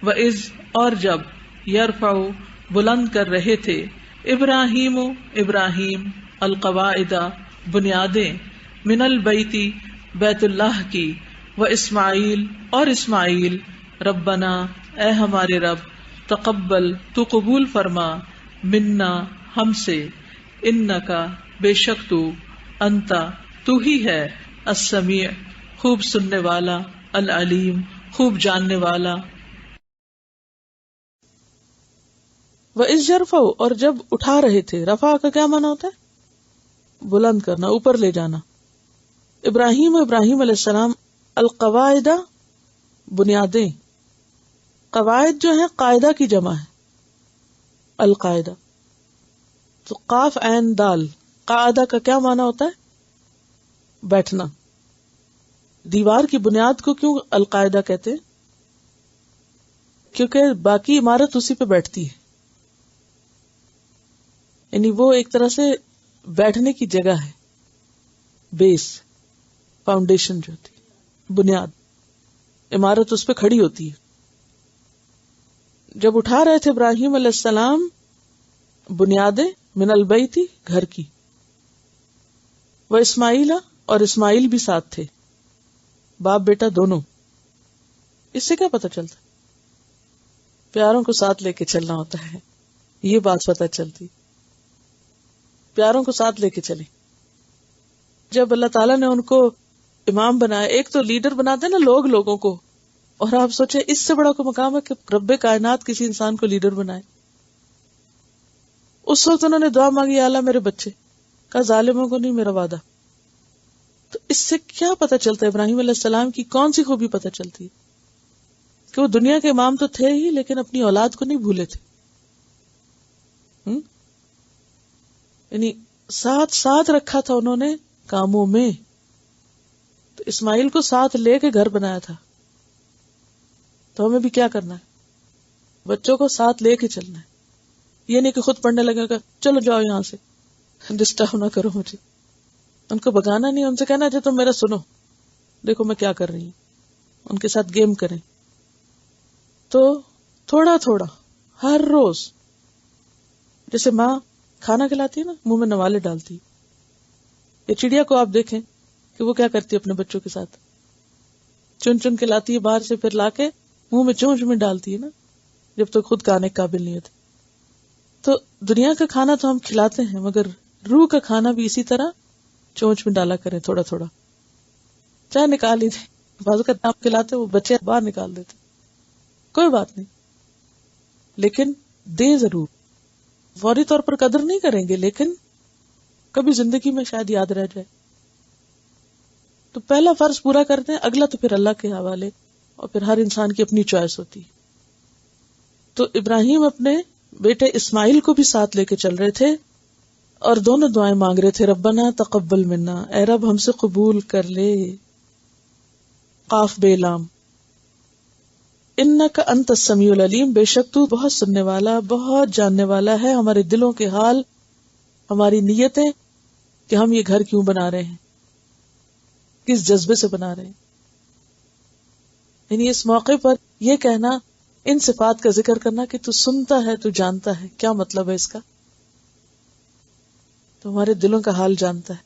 وَإِذْ اور جب یرفع بلند کر رہے تھے ابراہیم القواعد بنیادیں من البیت بیت اللہ کی واسماعیل اور اسماعیل ربنا اے ہمارے رب تقبل تو قبول فرما منا ہم سے انکا بے شک تو انتا تو ہی ہے السمیع خوب سننے والا العلیم خوب جاننے والا. وَإِذْ يَرْفَعُ اور جب اٹھا رہے تھے. رفع کا کیا معنی ہوتا ہے؟ بلند کرنا، اوپر لے جانا. ابراہیم علیہ السلام القواعد بنیادیں. قواعد جو ہے قاعدہ کی جمع ہے القاعدہ. تو قاف عین دال قاعدہ کا کیا معنی ہوتا ہے؟ بیٹھنا. دیوار کی بنیاد کو کیوں القاعدہ کہتے ہیں؟ کیونکہ باقی عمارت اسی پہ بیٹھتی ہے، یعنی وہ ایک طرح سے بیٹھنے کی جگہ ہے. بیس، فاؤنڈیشن جو ہوتی ہے، بنیاد، عمارت اس پہ کھڑی ہوتی ہے. جب اٹھا رہے تھے ابراہیم علیہ السلام بنیادیں من البیت گھر کی، وہ اسماعیل اور اسماعیل بھی ساتھ تھے، باپ بیٹا دونوں. اس سے کیا پتہ چلتا؟ پیاروں کو ساتھ لے کے چلنا ہوتا ہے. یہ بات پتہ چلتی، پیاروں کو ساتھ لے کے چلے. جب اللہ تعالیٰ نے ان کو امام بنایا، ایک تو لیڈر بناتے نا لوگوں کو، اور آپ سوچے اس سے بڑا کوئی مقام ہے کہ رب کائنات کسی انسان کو لیڈر بنائے. اس وقت انہوں نے دعا مانگی اعلیٰ میرے بچے کا، ظالموں کو نہیں میرا وعدہ. تو اس سے کیا پتہ چلتا ہے؟ ابراہیم علیہ السلام کی کون سی خوبی پتہ چلتی ہے؟ کہ وہ دنیا کے امام تو تھے ہی، لیکن اپنی اولاد کو نہیں بھولے تھے. یعنی ساتھ رکھا تھا انہوں نے کاموں میں. تو اسماعیل کو ساتھ لے کے گھر بنایا تھا. تو ہمیں بھی کیا کرنا ہے؟ بچوں کو ساتھ لے کے چلنا ہے. یہ نہیں کہ خود پڑھنے لگے گا چلو جاؤ یہاں سے، ڈسٹرب نہ کرو مجھے. ان کو بگانا نہیں، ان سے کہنا جو تم میرا سنو، دیکھو میں کیا کر رہی ہوں. ان کے ساتھ گیم کریں. تو تھوڑا تھوڑا ہر روز، جیسے ماں کھانا کھلاتی ہے نا، منہ میں نوالے ڈالتی. یہ چڑیا کو آپ دیکھیں کہ وہ کیا کرتی ہے اپنے بچوں کے ساتھ، چن چن کے لاتی ہے باہر سے، پھر لا کے منہ میں چونچ میں ڈالتی ہے نا، جب تک خود کھانے کے قابل نہیں ہوتی. تو دنیا کا کھانا تو ہم کھلاتے ہیں، مگر روح کا کھانا بھی اسی طرح چونچ میں ڈالا کریں تھوڑا تھوڑا. چاہے نکال ہی دیں، بازو کا نام کھلاتے وہ بچے باہر نکال دیتے، کوئی بات نہیں، لیکن دے ضرور. فوری طور پر قدر نہیں کریں گے، لیکن کبھی زندگی میں شاید یاد رہ جائے. تو پہلا فرض پورا کرتے ہیں، اگلا تو پھر اللہ کے حوالے، اور پھر ہر انسان کی اپنی چوائس ہوتی. تو ابراہیم اپنے بیٹے اسماعیل کو بھی ساتھ لے کے چل رہے تھے، اور دونوں دعائیں مانگ رہے تھے، ربنا تقبل منا، اے رب ہم سے قبول کر لے. قاف بے لام. انک انت السمیع العلیم، بے شک تو بہت سننے والا، بہت جاننے والا ہے ہمارے دلوں کے حال، ہماری نیتیں، کہ ہم یہ گھر کیوں بنا رہے ہیں، کس جذبے سے بنا رہے ہیں. یعنی اس موقع پر یہ کہنا، ان صفات کا ذکر کرنا کہ تو سنتا ہے، تو جانتا ہے، کیا مطلب ہے اس کا؟ تو ہمارے دلوں کا حال جانتا ہے.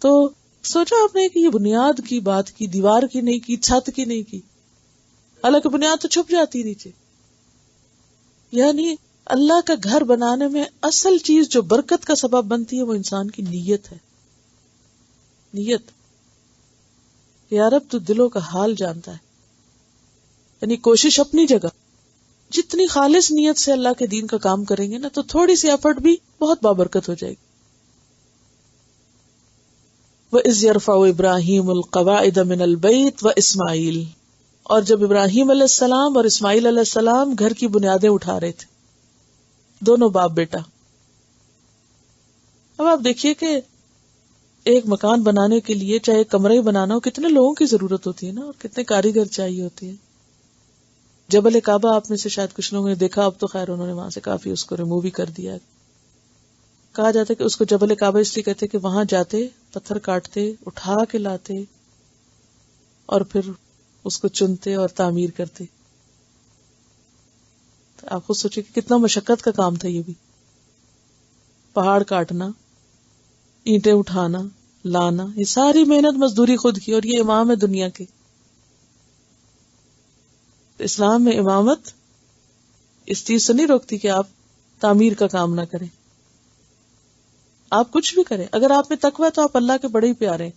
تو سوچا آپ نے کہ یہ بنیاد کی بات کی، دیوار کی نہیں کی، چھت کی نہیں کی، حالانکہ بنیاد تو چھپ جاتی نیچے. یعنی اللہ کا گھر بنانے میں اصل چیز جو برکت کا سبب بنتی ہے وہ انسان کی نیت ہے. نیت، یا رب تو دلوں کا حال جانتا ہے. یعنی کوشش اپنی جگہ، جتنی خالص نیت سے اللہ کے دین کا کام کریں گے نا، تو تھوڑی سی ایفرٹ بھی بہت بابرکت ہو جائے گی. وَإِذْ يَرْفَعُ إِبْرَاهِيمُ الْقَوَاعِدَ مِنَ الْبَيْتِ وَإِسْمَاعِيلُ، اور جب ابراہیم علیہ السلام اور اسماعیل علیہ السلام گھر کی بنیادیں اٹھا رہے تھے، دونوں باپ بیٹا. اب آپ دیکھیے کہ ایک مکان بنانے کے لیے، چاہے کمرہ ہی بنانا ہو، کتنے لوگوں کی ضرورت ہوتی ہے نا، اور کتنے کاریگر چاہیے ہوتے ہیں. جبل کعبہ آپ میں سے شاید کچھ لوگوں نے دیکھا، اب تو خیر انہوں نے وہاں سے کافی اس کو ریموو بھی کر دیا. کہا جاتا ہے کہ اس کو جبل کعبہ اس لیے کہتے کہ وہاں جاتے، پتھر کاٹتے، اٹھا کے لاتے، اور پھر اس کو چنتے اور تعمیر کرتے. آپ خود سوچیں کہ کتنا مشقت کا کام تھا یہ بھی. پہاڑ کاٹنا، اینٹیں اٹھانا، لانا، یہ ساری محنت مزدوری خود کی، اور یہ امام ہے دنیا کے. اسلام میں امامت اس چیز سے نہیں روکتی کہ آپ تعمیر کا کام نہ کریں. آپ کچھ بھی کریں، اگر آپ میں تقوی ہے تو آپ اللہ کے بڑے ہی پیارے ہیں.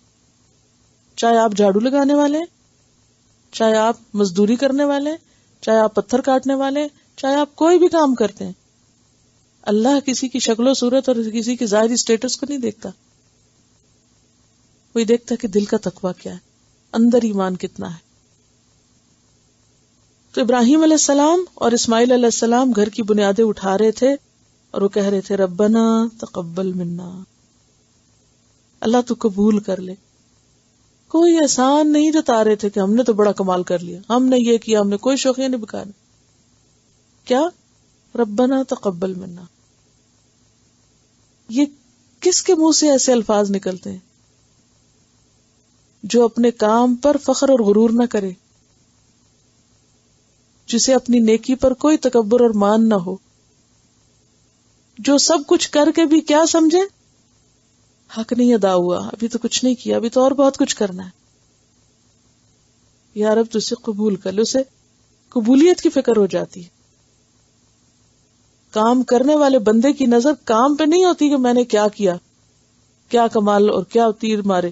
چاہے آپ جھاڑو لگانے والے ہیں، چاہے آپ مزدوری کرنے والے ہیں، چاہے آپ پتھر کاٹنے والے ہیں، چاہے آپ کوئی بھی کام کرتے ہیں، اللہ کسی کی شکل و صورت اور کسی کی ظاہری اسٹیٹس کو نہیں دیکھتا. وہی دیکھتا کہ دل کا تقوی کیا ہے، اندر ایمان کتنا ہے. تو ابراہیم علیہ السلام اور اسماعیل علیہ السلام گھر کی بنیادیں اٹھا رہے تھے اور وہ کہہ رہے تھے ربنا تقبل منا، اللہ تو قبول کر لے. کوئی احسان نہیں جتا رہے تھے کہ ہم نے تو بڑا کمال کر لیا، ہم نے یہ کیا، ہم نے کوئی شوخیاں نہیں بکانے. کیا؟ ربنا تقبل منا. یہ کس کے منہ سے ایسے الفاظ نکلتے ہیں جو اپنے کام پر فخر اور غرور نہ کرے، جسے اپنی نیکی پر کوئی تکبر اور مان نہ ہو، جو سب کچھ کر کے بھی کیا سمجھے حق نہیں ادا ہوا، ابھی تو کچھ نہیں کیا، ابھی تو اور بہت کچھ کرنا ہے. یا رب تو اسے قبول کر لے. اسے قبولیت کی فکر ہو جاتی ہے. کام کرنے والے بندے کی نظر کام پہ نہیں ہوتی کہ میں نے کیا کیا، کیا کمال اور کیا تیر مارے،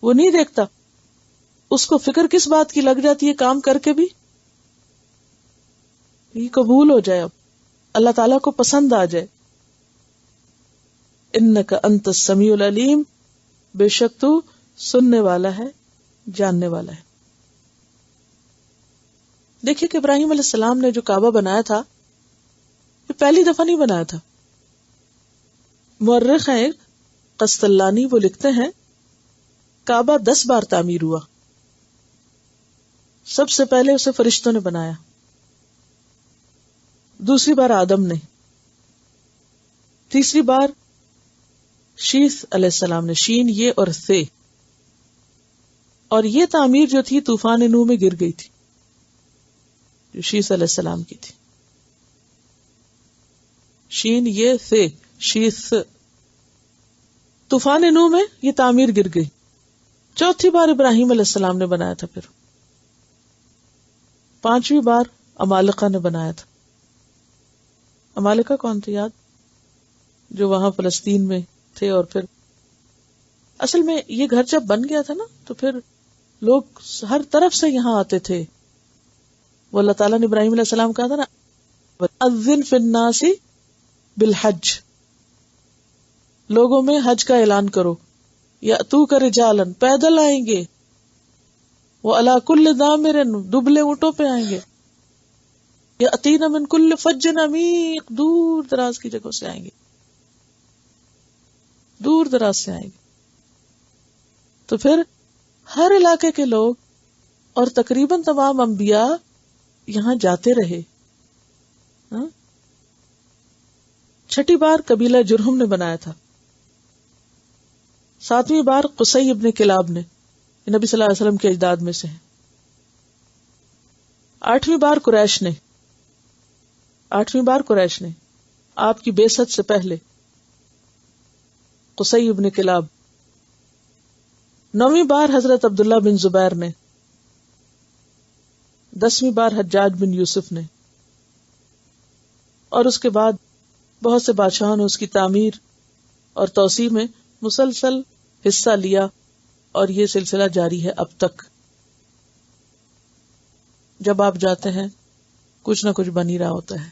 وہ نہیں دیکھتا. اس کو فکر کس بات کی لگ جاتی ہے کام کر کے بھی، یہ قبول ہو جائے، اب اللہ تعالیٰ کو پسند آ جائے. انک انت السمیع العلیم، بے شک تو سننے والا ہے، جاننے والا ہے. دیکھیے کہ ابراہیم علیہ السلام نے جو کعبہ بنایا تھا یہ پہلی دفعہ نہیں بنایا تھا. مورخ ہیں قسطلانی، وہ لکھتے ہیں کعبہ 10 بار تعمیر ہوا. سب سے پہلے اسے فرشتوں نے بنایا، دوسری بار آدم نے، تیسری بار شیث علیہ السلام نے، شین یہ اور ثے. اور یہ تعمیر جو تھی طوفان نوح میں گر گئی تھی، جو شیث علیہ السلام کی تھی. شین یہ ثے، شیث. طوفان نوح میں یہ تعمیر گر گئی. چوتھی بار ابراہیم علیہ السلام نے بنایا تھا. پھر 5ویں بار عمالقہ نے بنایا تھا. عمالقہ کون تھے یاد؟ جو وہاں فلسطین میں تھے. اور پھر اصل میں یہ گھر جب بن گیا تھا نا تو پھر لوگ ہر طرف سے یہاں آتے تھے. وہ اللہ تعالیٰ نے ابراہیم علیہ السلام کہا تھا نا اذن فی الناس بالحج، لوگوں میں حج کا اعلان کرو. یاتوک رجالا، پیدل آئیں گے. وہ علی کل ضامر، دبلے اونٹوں پہ آئیں گے. یاتین من کل فج عمیق، دور دراز کی جگہوں سے آئیں گے، دور دراز سے آئیں گے. تو پھر ہر علاقے کے لوگ اور تقریباً تمام انبیاء یہاں جاتے رہے. چھٹی بار قبیلہ جرہم نے بنایا تھا. 7ویں بار قصی ابن کلاب نے، نبی صلی اللہ علیہ وسلم کے اجداد میں سے ہیں. 8ویں بار قریش نے، 8ویں بار قریش نے آپ کی بعثت سے پہلے، قصی ابن کلاب. 9ویں بار حضرت عبداللہ بن زبیر نے. 10ویں بار حجاج بن یوسف نے. اور اس کے بعد بہت سے بادشاہوں نے اس کی تعمیر اور توسیع میں مسلسل حصہ لیا، اور یہ سلسلہ جاری ہے اب تک. جب آپ جاتے ہیں کچھ نہ کچھ بن ہی رہا ہوتا ہے.